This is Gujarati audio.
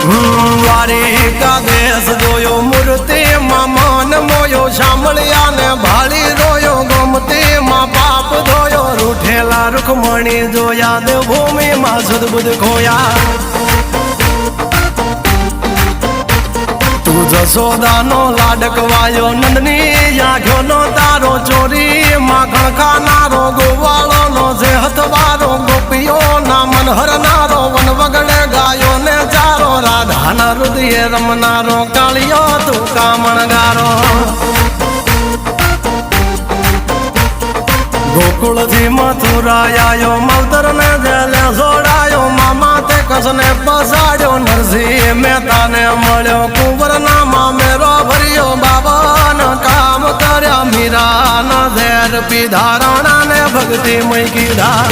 દ્વારિકા દેશ જોયો મૂર્તિમાં મન મોયો સાંભળ્યા ને ભાળી રોયો ગમતીમાં પાપ ધોયો રૂઠેલા રૂખમણી જોયા દેવભૂમિમાં સદબુદ્ધ ખોયા તું જશોદાનો લાડકવાયો નંદની આંખોનો તારો ચોરી માખણ ખાનારો ગોવાળોનો જે હથવારો ગોપીઓના મન હરનારો વન વગડે ગાયો ને ચારો રાધાના હૃદયે રમનારો કાળિયો તું કામણગારો ગોકુળથી મથુરાયો માવતર ને જેલે જોડાયો મામા તે કસને પસાડ્યો નરસિંહ મહેતાને મળ્યો કુંવરના મામેરો ભર્યો બાબાના કામ કર્યા મીરાના ઝેર પીધા રાણાને ભક્તિ મય કીધા